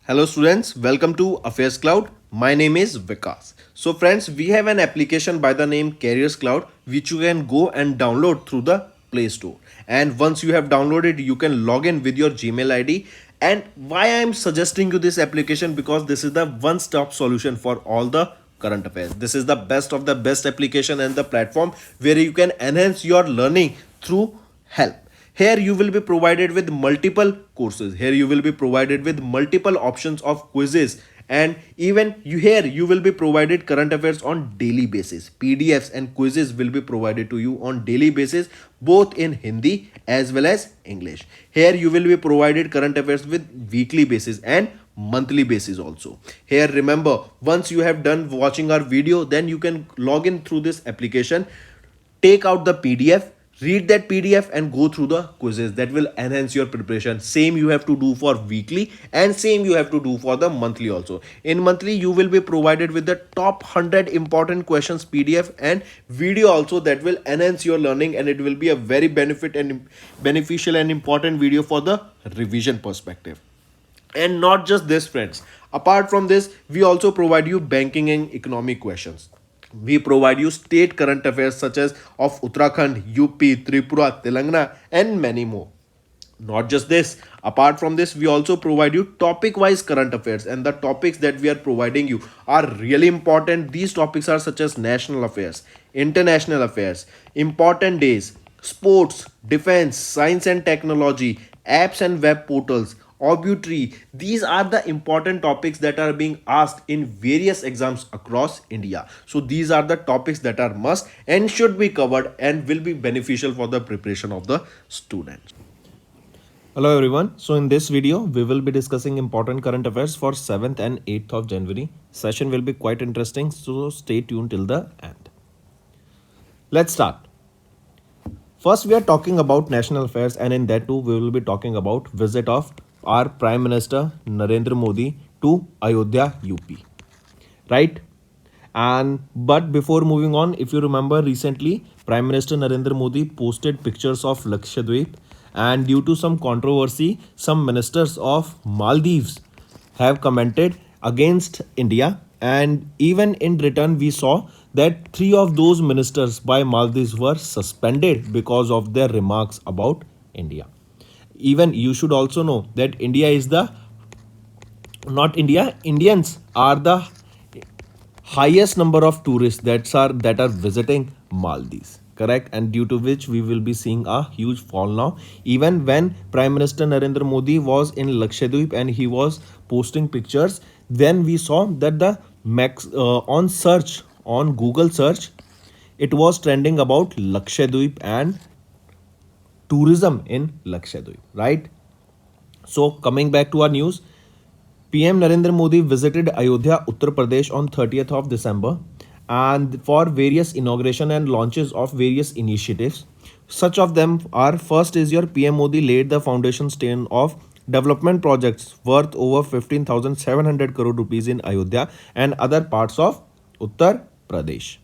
Hello students, welcome to Affairscloud. My name is Vikas. So friends, we have an application by the name Careers Cloud which you can go and download through the Play Store. And once you have downloaded, you can log in with your Gmail ID. And why I am suggesting you this application, because this is the one-stop solution for all the current affairs. This is the best of the best application and the platform where you can enhance your learning through help. Here you will be provided with multiple courses. Here you will be provided with multiple options of quizzes, and even you will be provided current affairs on daily basis. PDFs and quizzes will be provided to you on daily basis, both in Hindi as well as English. Here you will be provided current affairs with weekly basis and monthly basis also. Here remember, once you have done watching our video, then you can log in through this application, take out the PDF, read that PDF and go through the quizzes. That will enhance your preparation. Same you have to do for weekly and same you have to do for the monthly also. In monthly you will be provided with the top 100 important questions PDF and video also, that will enhance your learning, and it will be a very beneficial and important video for the revision perspective. And not just this friends, apart from this we also provide you banking and economic questions. We provide you state current affairs such as of Uttarakhand, UP, Tripura, Telangana, and many more. Not just this, apart from this, we also provide you topic wise current affairs, and the topics that we are providing you are really important. These topics are such as national affairs, international affairs, important days, sports, defense, science and technology, apps and web portals, obituary. These are the important topics that are being asked in various exams across India. So these are the topics that are must and should be covered and will be beneficial for the preparation of the students. Hello everyone. So in this video, we will be discussing important current affairs for 7th and 8th of January. Session will be quite interesting, so stay tuned till the end. Let's start. First, we are talking about national affairs, and in that too, we will be talking about visit of our Prime Minister Narendra Modi to Ayodhya, UP. Right? And but before moving on, if you remember recently, Prime Minister Narendra Modi posted pictures of Lakshadweep, and due to some controversy, some ministers of Maldives have commented against India, and even in return we saw that 3 of those ministers by Maldives were suspended because of their remarks about India. Even you should also know that Indians are the highest number of tourists that are visiting Maldives, correct? And due to which we will be seeing a huge fall now. Even when Prime Minister Narendra Modi was in Lakshadweep and he was posting pictures, then we saw that the on Google search, it was trending about Lakshadweep and tourism in Lakshadweep, right? So coming back to our news, PM Narendra Modi visited Ayodhya, Uttar Pradesh on 30th of December, and for various inauguration and launches of various initiatives. Such of them are: first is your PM Modi laid the foundation stone of development projects worth over 15,700 crore rupees in Ayodhya and other parts of Uttar Pradesh.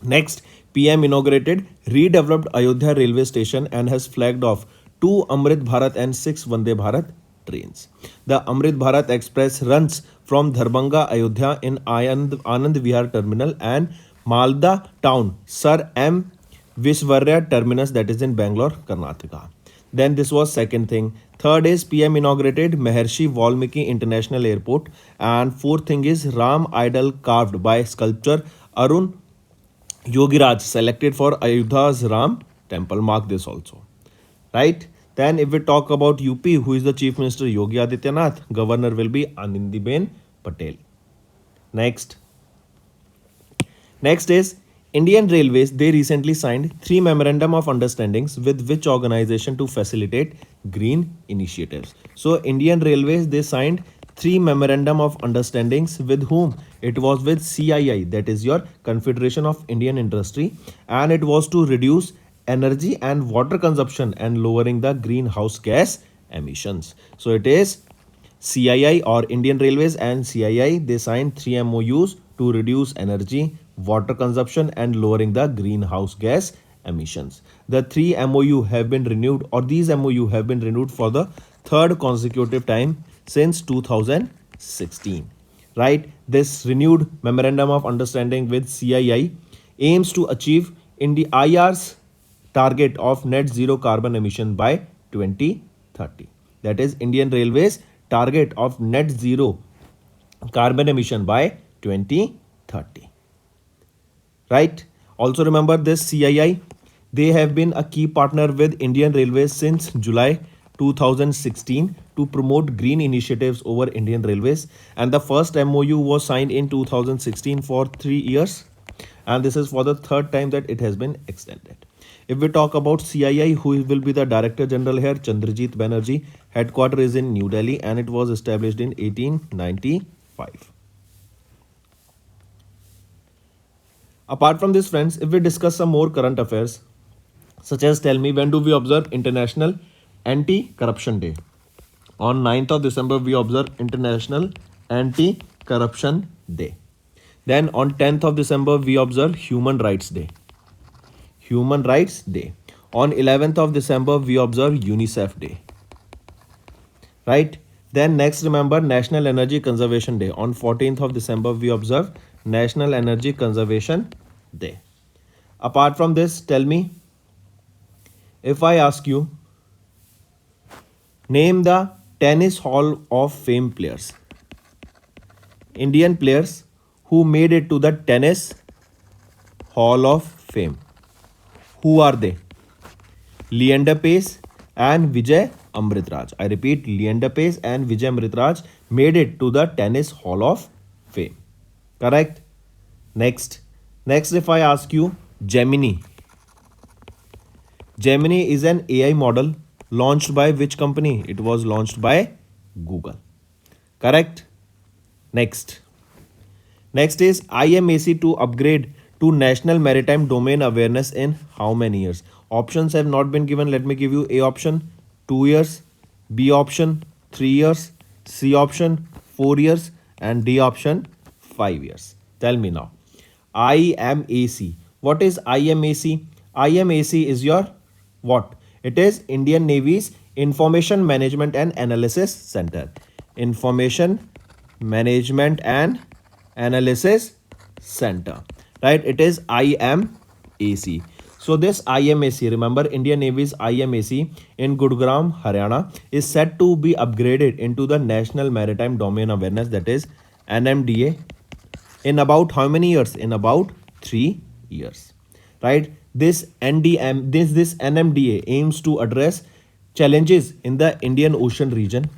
Next, PM inaugurated redeveloped Ayodhya railway station and has flagged off 2 Amrit Bharat and 6 Vande Bharat trains. The Amrit Bharat Express runs from Darbhanga, Ayodhya in Anand Vihar terminal and Malda town Sir M. Vishwarya terminus, that is in Bangalore, Karnataka. Then this was second thing. Third is PM inaugurated Maharshi Valmiki International Airport, and fourth thing is Ram idol carved by sculptor Arun Yogiraj selected for Ayodhya's Ram temple. Mark this also, right? Then if we talk about UP, who is the Chief Minister? Yogi Adityanath. Governor will be Anandiben Patel. Next is Indian Railways. They recently signed 3 memorandum of understandings with which organization to facilitate green initiatives. So Indian Railways, they signed 3 memorandum of understandings with whom? It was with CII, that is your Confederation of Indian Industry, and it was to reduce energy and water consumption and lowering the greenhouse gas emissions. So it is CII or Indian Railways and CII, they signed 3 MOUs to reduce energy, water consumption and lowering the greenhouse gas emissions. The 3 MOU have been renewed, or these MOU have been renewed for the third consecutive time since 2016. Right? This renewed memorandum of understanding with CII aims to achieve in the IR's target of net zero carbon emission by 2030. That is Indian Railways target of net zero carbon emission by 2030. Right? Also remember this CII, they have been a key partner with Indian Railways since July 2016 to promote green initiatives over Indian Railways, and the first MOU was signed in 2016 for 3 years, and this is for the third time that it has been extended. If we talk about CII, who will be the Director General here, Chandrajit Banerjee, headquarters is in New Delhi and it was established in 1895. Apart from this, friends, if we discuss some more current affairs, such as tell me when do we observe International Anti-Corruption Day? On 9th of December, we observe International Anti-Corruption Day. Then on 10th of December, we observe Human Rights Day. Human Rights Day. On 11th of December, we observe UNICEF Day. Right? Then next, remember National Energy Conservation Day. On 14th of December, we observe National Energy Conservation Day. Apart from this, tell me, if I ask you, name the Tennis Hall of Fame players. Indian players who made it to the Tennis Hall of Fame. Who are they? Leander Paes and Vijay Amritraj. I repeat, Leander Paes and Vijay Amritraj made it to the Tennis Hall of Fame. Correct? Next, if I ask you Gemini. Gemini is an AI model launched by which company? It was launched by Google. Correct? Next is IMAC to upgrade to National Maritime Domain Awareness in how many years? Options have not been given. Let me give you A option, 2 years, B option, 3 years, C option, 4 years, and D option, 5 years. Tell me now. IMAC. What is IMAC? IMAC is your what? It is Indian Navy's Information Management and Analysis Center. Information Management and Analysis Center. Right? It is IMAC. So this IMAC, remember Indian Navy's IMAC in Gurugram, Haryana is set to be upgraded into the National Maritime Domain Awareness, that is NMDA, in about how many years? In about 3 years. Right? This NMDA aims to address challenges in the Indian Ocean region.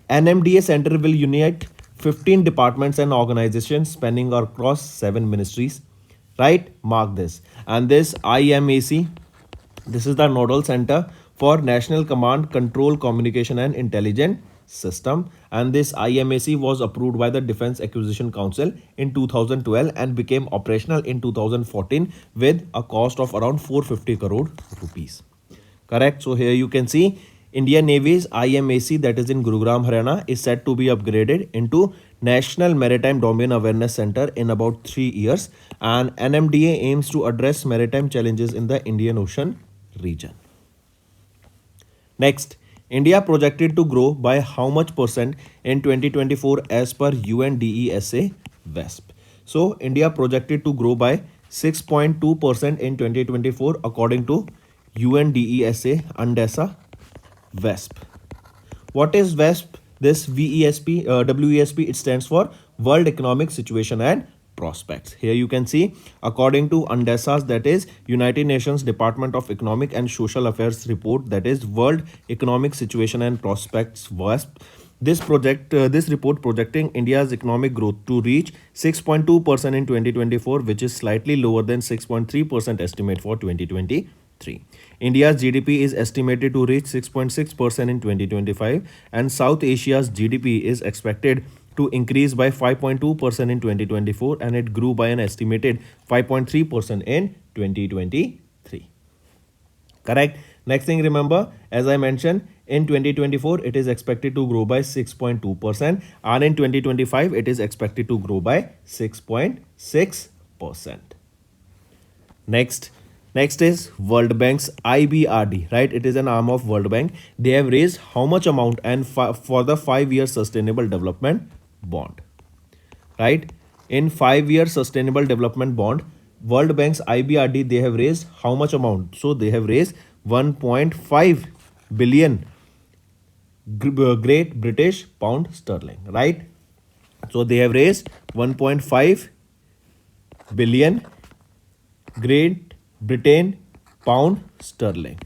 NMDA Center will unite 15 departments and organizations spanning across 7 ministries. Right? Mark this. And this IMAC, this is the nodal center for National Command, Control, Communication and Intelligence System. And this IMAC was approved by the Defense Acquisition Council in 2012 and became operational in 2014 with a cost of around 450 crore rupees. Correct? So here you can see Indian Navy's IMAC, that is in Gurugram, Haryana, is set to be upgraded into National Maritime Domain Awareness Center in about 3 years, and NMDA aims to address maritime challenges in the Indian Ocean region. Next, India projected to grow by how much percent in 2024 as per UNDESA WESP? So India projected to grow by 6.2% in 2024 according to UNDESA UNDESA WESP. What is WESP? This WESP, it stands for World Economic Situation and Prospects. Here you can see, according to UNDESA's, that is United Nations Department of Economic and Social Affairs report, that is World Economic Situation and Prospects WESP. This report projecting India's economic growth to reach 6.2% in 2024, which is slightly lower than 6.3% estimate for 2023. India's GDP is estimated to reach 6.6% in 2025, and South Asia's GDP is expected to increase by 5.2% in 2024, and it grew by an estimated 5.3% in 2023. Correct? Next thing, remember, as I mentioned, in 2024, it is expected to grow by 6.2%, and in 2025, it is expected to grow by 6.6%. Next Next is World Bank's IBRD, right? It is an arm of World Bank. They have raised how much amount and for the 5-year sustainable development bond, right? In 5-year sustainable development bond, World Bank's IBRD, they have raised how much amount? So they have raised 1.5 billion Great British Pound Sterling, right? So they have raised 1.5 billion Great Britain Pound Sterling,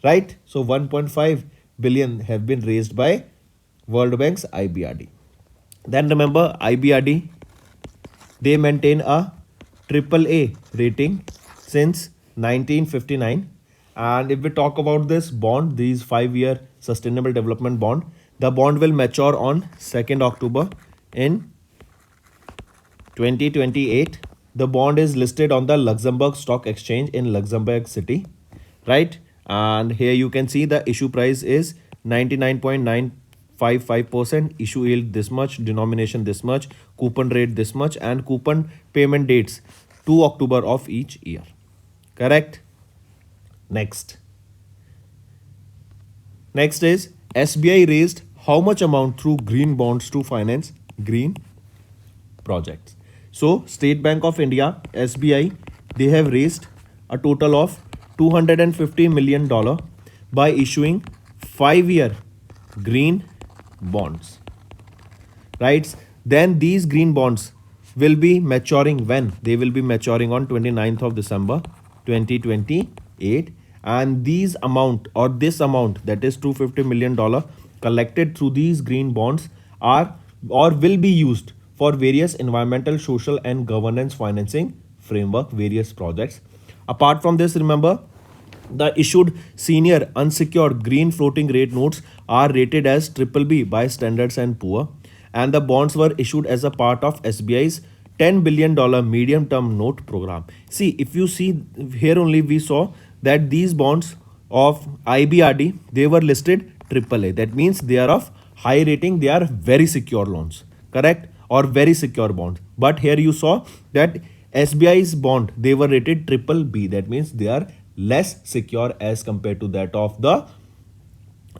right? So 1.5 billion have been raised by World Bank's IBRD. Then remember IBRD, they maintain a AAA rating since 1959. And if we talk about this bond, these 5-year sustainable development bond, the bond will mature on 2nd October in 2028. The bond is listed on the Luxembourg Stock Exchange in Luxembourg City, right? And here you can see the issue price is 99.955%, issue yield this much, denomination this much, coupon rate this much, and coupon payment dates 2 October of each year. Correct? Next is SBI raised how much amount through green bonds to finance green projects. So State Bank of India, SBI, they have raised a total of $250 million by issuing 5-year green bonds, right? Then these green bonds will be maturing when? They will be maturing on 29th of December 2028. And these amount or this amount, that is $250 million collected through these green bonds, are or will be used for various environmental, social and governance financing framework, various projects. Apart from this, remember, the issued senior unsecured green floating rate notes are rated as BBB by Standards and Poor, and the bonds were issued as a part of SBI's $10 billion medium term note program. See, if you see here only, we saw that these bonds of IBRD, they were listed AAA. That means they are of high rating, they are very secure loans, correct? Or very secure bonds. But here you saw that SBI's bond, they were rated BBB. That means they are less secure as compared to that of the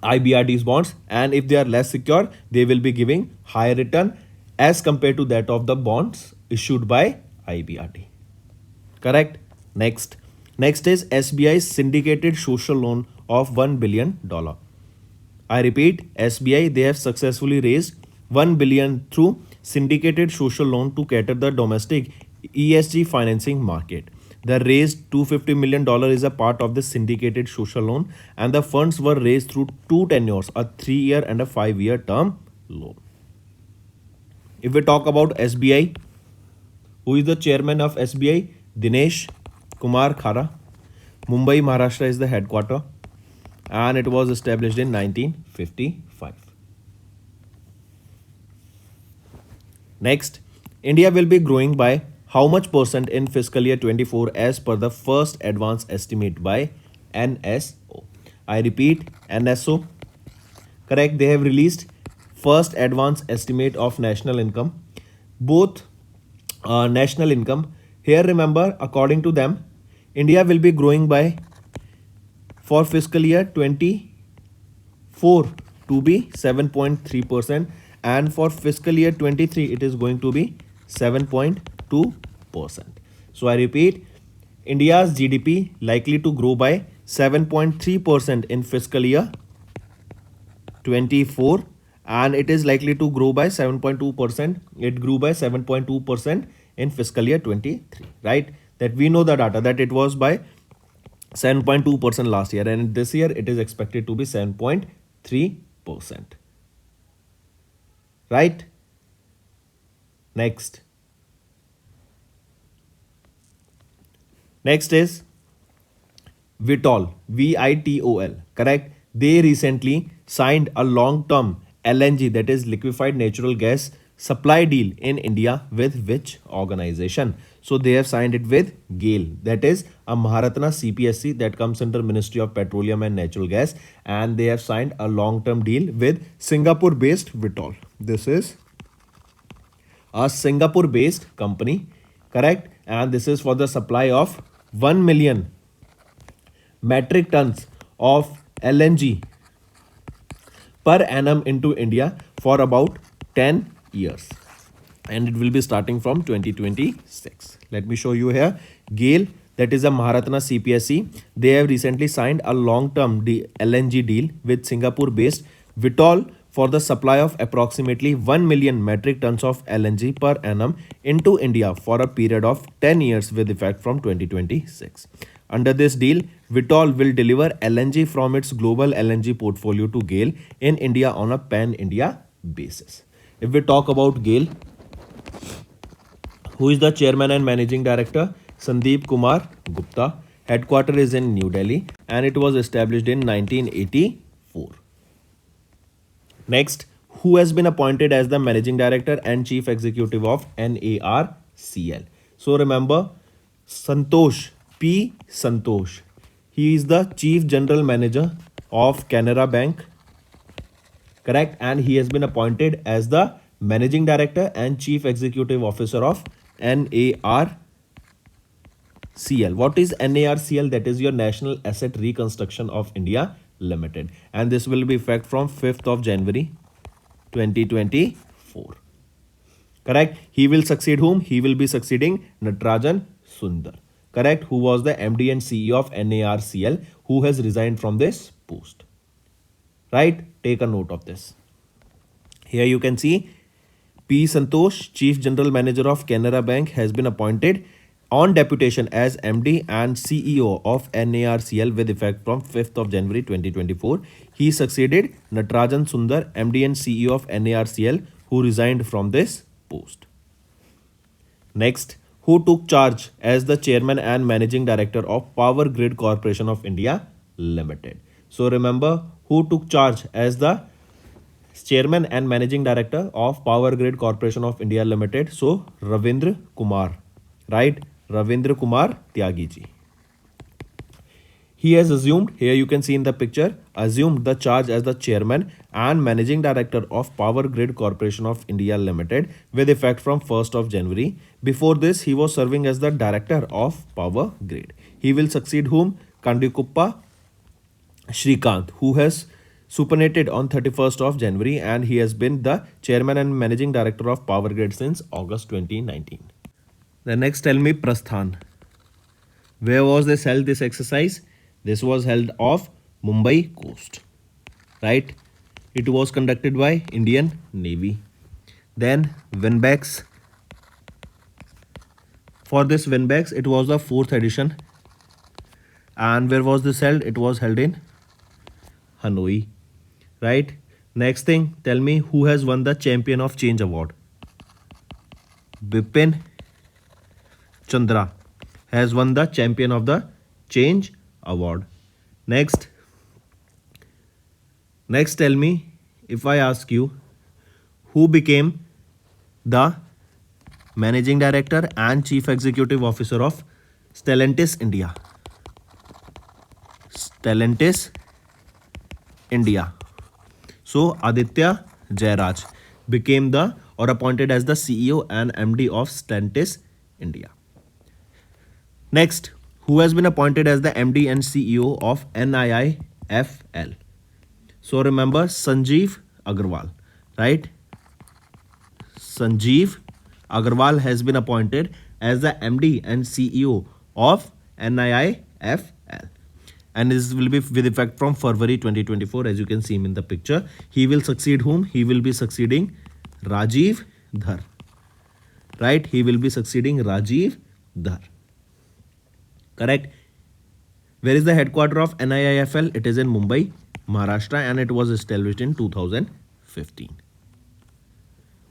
IBRD's bonds. And if they are less secure, they will be giving higher return as compared to that of the bonds issued by IBRD. Correct? Next is SBI's syndicated social loan of $1 billion. I repeat, SBI, they have successfully raised $1 billion through syndicated social loan to cater the domestic ESG financing market. The raised $250 million is a part of the syndicated social loan, and the funds were raised through 2 tenures, a 3-year and a 5-year term loan. If we talk about SBI, who is the chairman of SBI? Dinesh Kumar Khara. Mumbai, Maharashtra is the headquarter, and it was established in 1955. Next, India will be growing by how much percent in fiscal year 24 as per the first advance estimate by NSO? I repeat, NSO. Correct, they have released first advance estimate of national income. Both national income. Here remember, according to them, India will be growing by, for fiscal year 24 to be 7.3%, and for fiscal year 23 it is going to be 7.2%. So I repeat, India's GDP likely to grow by 7.3% in fiscal year 24, and it is likely to grow by 7.2%. It grew by 7.2% in fiscal year 23, right? That we know the data that it was by 7.2% last year, and this year it is expected to be 7.3%. Right? Next is Vitol, VITOL, correct? They recently signed a long-term LNG, that is liquefied natural gas supply deal in India with which organization? So they have signed it with GAIL, that is a Maharatna CPSC that comes under Ministry of Petroleum and Natural Gas, and they have signed a long-term deal with Singapore-based Vitol. This is a Singapore-based company, correct? And this is for the supply of 1 million metric tons of LNG per annum into India for about 10 years. And it will be starting from 2026. Let me show you here. GAIL, that is a Maharatna CPSE, they have recently signed a long-term LNG deal with Singapore-based Vitol for the supply of approximately 1 million metric tons of LNG per annum into India for a period of 10 years with effect from 2026. Under this deal, Vitol will deliver LNG from its global LNG portfolio to GAIL in India on a pan-India basis. If we talk about GAIL, who is the chairman and managing director? Sandeep Kumar Gupta. Headquarters is in New Delhi and it was established in 1984. Next, who has been appointed as the managing director and chief executive of NARCL? So remember, Santosh P. Santosh. He is the chief general manager of Canara Bank, correct, and he has been appointed as the managing director and chief executive officer of NARCL. What is NARCL? That is your National Asset Reconstruction of India Limited, and this will be effect from 5th of January 2024. Correct. He will succeed whom? He will be succeeding Natarajan Sundar. Correct. Who was the MD and CEO of NARCL, who has resigned from this post. Right. Take a note of this. Here you can see P. Santosh, Chief General Manager of Canara Bank, has been appointed on deputation as MD and CEO of NARCL with effect from 5th of January 2024. He succeeded Natarajan Sundar, MD and CEO of NARCL, who resigned from this post. Next, who took charge as the chairman and managing director of Power Grid Corporation of India Limited? So remember, who took charge as the chairman and managing director of Power Grid Corporation of India Limited? So Ravindra Kumar, right? Ravindra Kumar Tyagi ji. He has assumed, here you can see in the picture, assumed the charge as the chairman and managing director of Power Grid Corporation of India Limited with effect from 1st of January. Before this, he was serving as the director of Power Grid. He will succeed whom? Kandikuppa Shrikant, who has superannuated on 31st of January, and he has been the chairman and managing director of Power Grid since August 2019. The next, tell me Prasthan. Where was this held, this exercise? This was held off Mumbai coast, right? It was conducted by Indian Navy. Then Winbex. For this Winbex, it was the 4th edition. And where was this held? It was held in Hanoi, right? Next thing, tell me who has won the Champion of Change Award? Bipin Chandra has won the Champion of the Change Award. Next tell me, if I ask you, who became the managing director and chief executive officer of Stellantis India? Stellantis India. So Aditya Jairaj became the or appointed as the CEO and MD of Stellantis India. Next, who has been appointed as the MD and CEO of NIIFL? So remember Sanjeev Agarwal, right? Sanjeev Agarwal has been appointed as the MD and CEO of NIIFL. And this will be with effect from February 2024, as you can see him in the picture. He will succeed whom? He will be succeeding Rajiv Dhar, right? He will be succeeding Rajiv Dhar. Correct. Where is the headquarters of NIIFL? It is in Mumbai, Maharashtra, and it was established in 2015.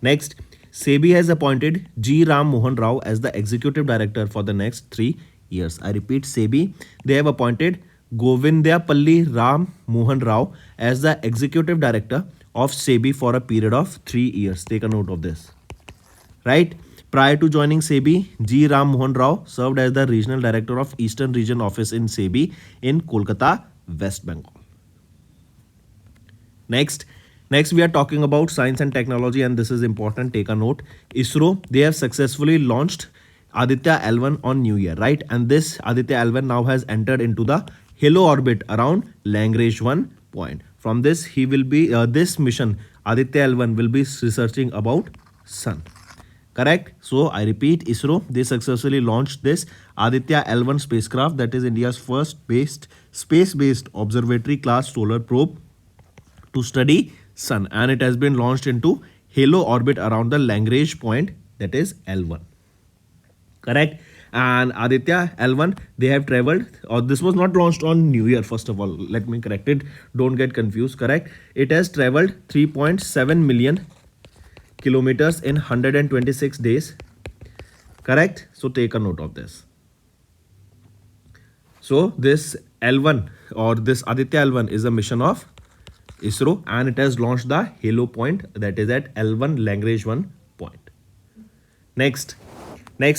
Next, SEBI has appointed G. Ram Mohan Rao as the executive director for the next 3 years. I repeat, SEBI, they have appointed Govindyapalli Ram Mohan Rao as the executive director of SEBI for a period of 3 years. Take a note of this, right? Prior to joining SEBI, G. Ram Mohan Rao served as the regional director of Eastern Region Office in SEBI in Kolkata, West Bengal. Next we are talking about science and technology, and this is important. Take a note. ISRO, they have successfully launched Aditya L1 on New Year, right? And this Aditya L1 now has entered into the halo orbit around Lagrange 1 point. From this, he will be this mission Aditya L1 will be researching about sun. Correct. So I repeat, ISRO they successfully launched this Aditya L1 spacecraft, that is India's first space-based observatory class solar probe to study sun, and it has been launched into halo orbit around the Lagrange point, that is L1. Correct. And Aditya L1 they have traveled, or this was not launched on New Year. First of all, let me correct it, don't get confused. Correct, it has traveled 3.7 million kilometers in 126 days. Correct. So take a note of this. So this L1 or this Aditya L1 is a mission of ISRO, and it has launched the halo point, that is at L1 Lagrange 1 point. Next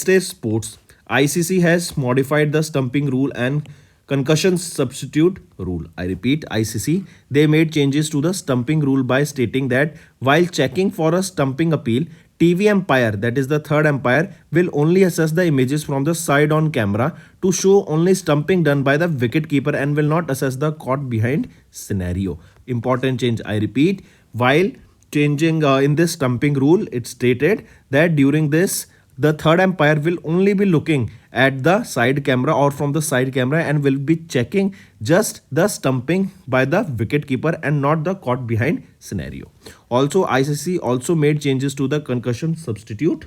is sports. ICC has modified the stumping rule and concussion substitute rule. I repeat, ICC they made changes to the stumping rule by stating that while checking for a stumping appeal, TV umpire, that is the third umpire, will only assess the images from the side on camera to show only stumping done by the wicket keeper and will not assess the caught behind scenario. Important change. I repeat, while changing in this stumping rule, it stated that during this the third umpire will only be looking at the side camera or from the side camera and will be checking just the stumping by the wicket keeper and not the caught behind scenario. Also, ICC also made changes to the concussion substitute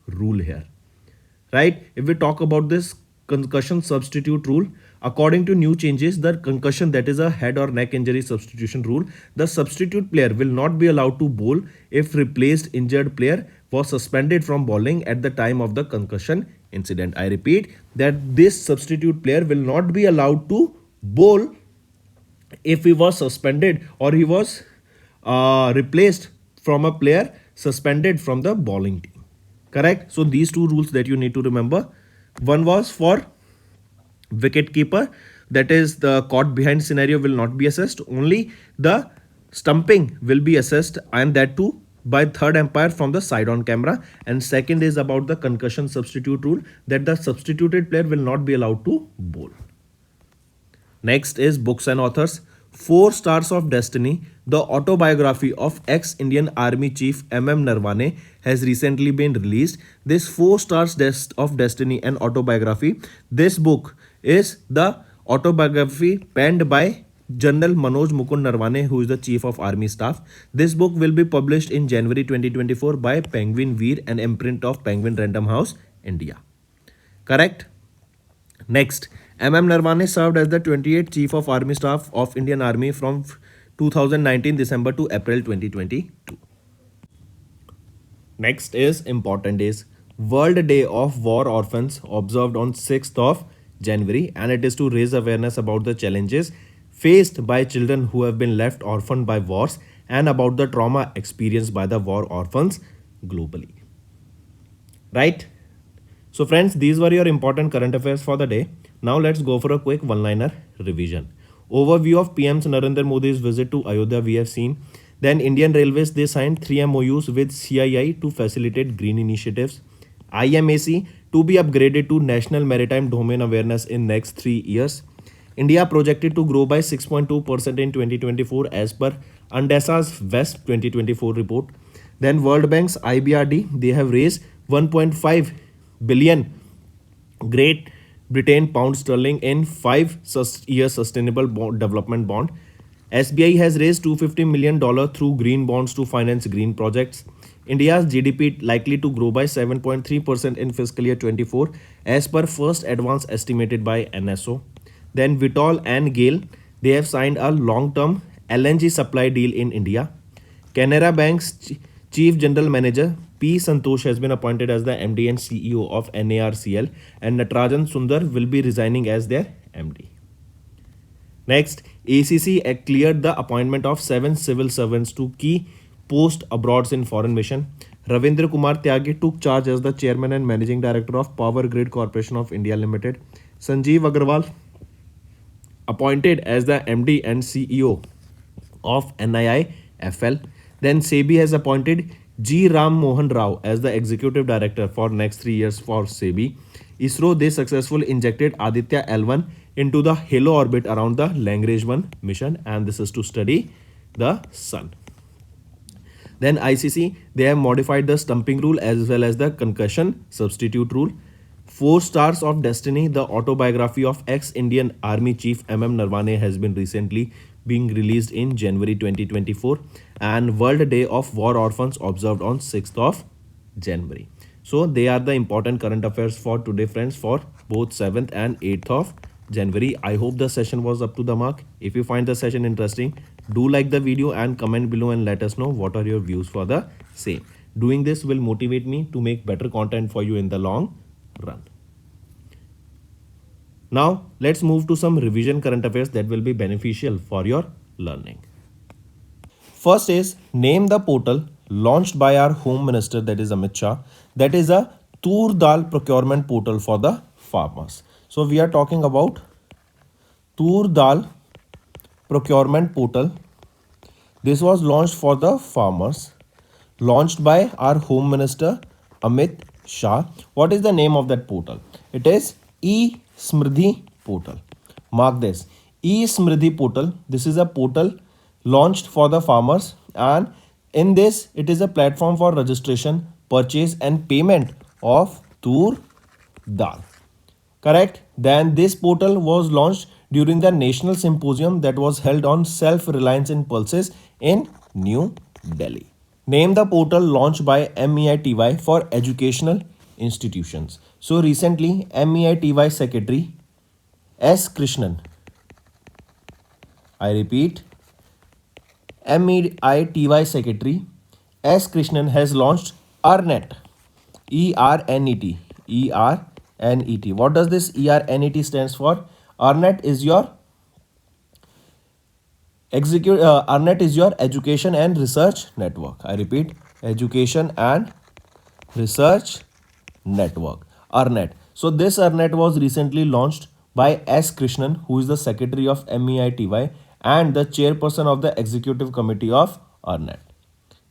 rule here. Right? If we talk about this concussion substitute rule, according to new changes, the concussion, that is a head or neck injury substitution rule, the substitute player will not be allowed to bowl if replaced injured player was suspended from bowling at the time of the concussion incident. I repeat that this substitute player will not be allowed to bowl if he was suspended or he was replaced from a player suspended from the bowling team. Correct. So these two rules that you need to remember. One was for wicket keeper, that is the caught behind scenario will not be assessed, only the stumping will be assessed, and that too by third umpire from the side on camera. And second is about the concussion substitute rule, that the substituted player will not be allowed to bowl. Next is books and authors. 4 Stars of Destiny, the autobiography of ex-Indian Army Chief M.M. Narwane, has recently been released. This 4 Stars of Destiny and autobiography, this book is the autobiography penned by General Manoj Mukund Narwane, who is the Chief of Army Staff. This book will be published in January 2024 by Penguin Veer, an imprint of Penguin Random House, India. Correct? Next, M.M. Narwane served as the 28th Chief of Army Staff of Indian Army from 2019 December to April 2022. Next is important days. World Day of War Orphans observed on 6th of January, and it is to raise awareness about the challenges faced by children who have been left orphaned by wars and about the trauma experienced by the war orphans globally. Right? So friends, these were your important current affairs for the day. Now let's go for a quick one-liner revision. Overview of PM's Narendra Modi's visit to Ayodhya we have seen. Then Indian Railways, they signed 3 MOUs with CII to facilitate green initiatives. IMAC to be upgraded to National Maritime Domain Awareness in next 3 years. India projected to grow by 6.2% in 2024 as per UNDESA's West 2024 report. Then World Bank's IBRD, they have raised 1.5 billion Great Britain pound sterling in 5-year sustainable development bond. SBI has raised $250 million through green bonds to finance green projects. India's GDP likely to grow by 7.3% in fiscal year 24 as per first advance estimated by NSO. Then Vitol and GAIL, they have signed a long-term LNG supply deal in India. Canara Bank's Chief General Manager P. Santosh has been appointed as the MD and CEO of NARCL, and Natarajan Sundar will be resigning as their MD. Next, ACC cleared the appointment of 7 civil servants to key posts abroad in foreign mission. Ravindra Kumar Tyagi took charge as the Chairman and Managing Director of Power Grid Corporation of India Limited. Sanjeev Agrawal appointed as the MD and CEO of NIIFL. Then SEBI has appointed G. Ram Mohan Rao as the Executive Director for next 3 years for SEBI. ISRO, they successfully injected Aditya L1 into the halo orbit around the Lagrange 1 mission, and this is to study the sun. Then ICC, they have modified the stumping rule as well as the concussion substitute rule. 4 Stars of Destiny, the autobiography of ex-Indian Army Chief M.M. Narwane, has been recently being released in January 2024, and World Day of War Orphans observed on 6th of January. So they are the important current affairs for today, friends, for both 7th and 8th of January. I hope the session was up to the mark. If you find the session interesting, do like the video and comment below and let us know what are your views for the same. Doing this will motivate me to make better content for you in the long run. Now let's move to some revision current affairs that will be beneficial for your learning. First is, name the portal launched by our Home Minister, that is Amit Shah, that is a Tur Dal procurement portal for the farmers. So we are talking about Tur Dal procurement portal. This was launched for the farmers, launched by our Home Minister Amit Shah. What is the name of that portal? It is E-Smriddhi portal. Mark this, E-Smriddhi portal. This is a portal launched for the farmers, and in this it is a platform for registration, purchase and payment of Tur Dal. Correct? Then this portal was launched during the National Symposium that was held on Self-Reliance in Pulses in New Delhi. Name the portal launched by MEITY for educational institutions. So recently, MEITY Secretary S. Krishnan, I repeat, MEITY Secretary S. Krishnan has launched ERNET, ERNET, ERNET. What does this ERNET stands for? ERNET is your ERNET is your Education and Research Network. I repeat, Education and Research Network, ERNET. So this ERNET was recently launched by S. Krishnan, who is the Secretary of MEITY and the Chairperson of the Executive Committee of ERNET.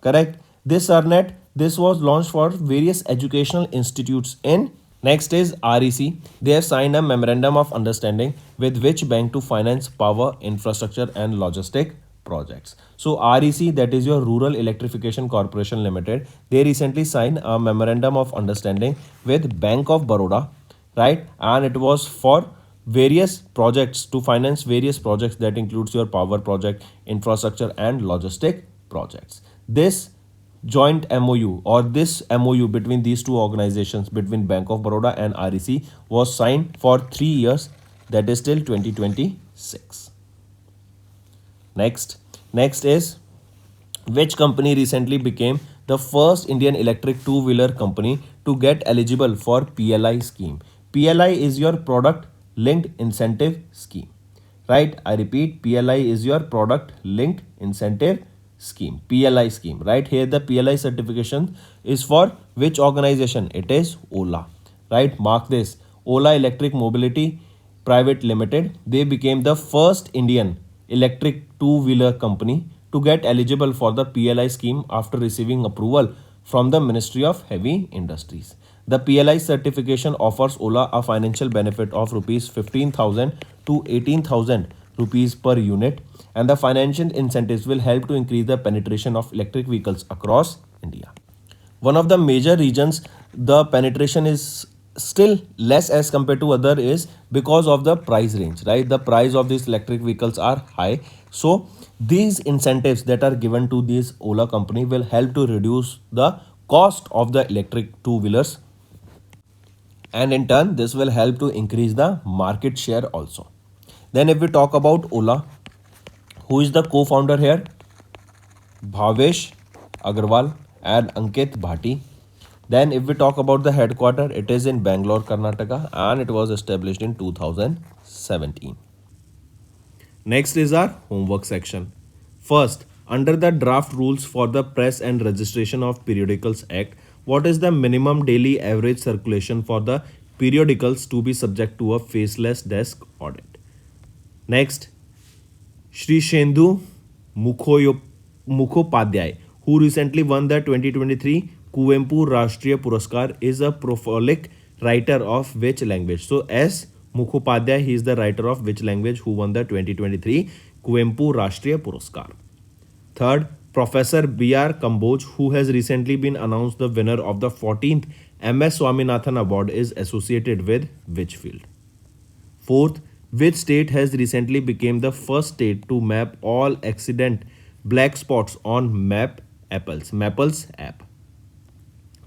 Correct? This ERNET, this was launched for various educational institutes in. Next is REC. They have signed a memorandum of understanding with which bank to finance power, infrastructure and logistic projects. So REC, that is your Rural Electrification Corporation Limited, they recently signed a memorandum of understanding with Bank of Baroda, right? And it was for various projects, to finance various projects that includes your power project, infrastructure and logistic projects. This joint MOU or this MOU between these two organizations, between Bank of Baroda and REC, was signed for 3 years, that is till 2026. Next is, which company recently became the first Indian electric two-wheeler company to get eligible for PLI scheme? PLI is your product linked incentive scheme, right? I repeat, PLI is your product linked incentive scheme, PLI scheme. Right here the PLI certification is for which organization? It is Ola, right? Mark this, Ola Electric Mobility Private Limited. They became the first Indian electric two-wheeler company to get eligible for the PLI scheme after receiving approval from the Ministry of Heavy Industries. The PLI certification offers Ola a financial benefit of rupees 15,000 to 18,000 rupees per unit, and the financial incentives will help to increase the penetration of electric vehicles across India. One of the major regions the penetration is still less as compared to other is because of the price range, right? The price of these electric vehicles are high. So these incentives that are given to this Ola company will help to reduce the cost of the electric two-wheelers, and in turn this will help to increase the market share also. Then if we talk about Ola, who is the co-founder here? Bhavesh Agarwal and Ankit Bhati. Then if we talk about the headquarter, it is in Bangalore, Karnataka, and it was established in 2017. Next is our homework section. First, under the draft rules for the Press and Registration of Periodicals Act, what is the minimum daily average circulation for the periodicals to be subject to a faceless desk audit? Next, Shri Shendhu Mukhopadhyay, who recently won the 2023 Kuvempu Rashtriya Puraskar, is a prolific writer of which language? So S Mukhopadhyay, he is the writer of which language who won the 2023 Kuempu Rashtriya Puraskar? Third, Professor B.R. Kamboj, who has recently been announced the winner of the 14th MS Swaminathan Award, is associated with which field? Fourth, which state has recently become the first state to map all accident black spots on Mapples app?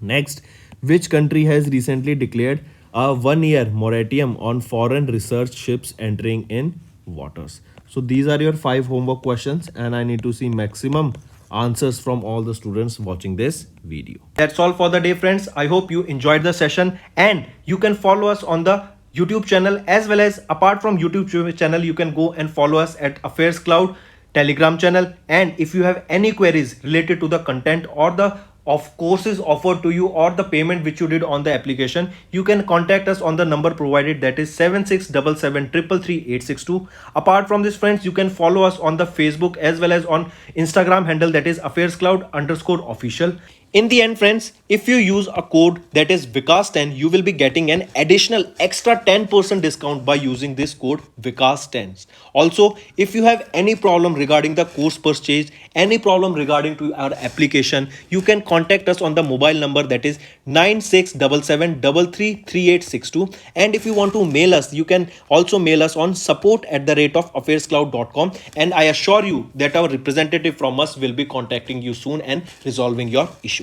Next, which country has recently declared a 1 year moratorium on foreign research ships entering in waters? So these are your 5 homework questions, and I need to see maximum answers from all the students watching this video. That's all for the day, friends. I hope you enjoyed the session, and you can follow us on the YouTube channel, as well as apart from YouTube channel, you can go and follow us at Affairscloud Telegram channel. And if you have any queries related to the content or the of courses offered to you or the payment which you did on the application, you can contact us on the number provided, that is 7677333862. Apart from this, friends, you can follow us on the Facebook as well as on Instagram handle, that is Affairscloud_official. In the end, friends, if you use a code that is Vikas10, you will be getting an additional extra 10% discount by using this code Vikas10. Also, if you have any problem regarding the course purchase, any problem regarding to our application, you can contact us on the mobile number, that is 9677333862. And if you want to mail us, you can also mail us on support@affairscloud.com, and I assure you that our representative from us will be contacting you soon and resolving your issue.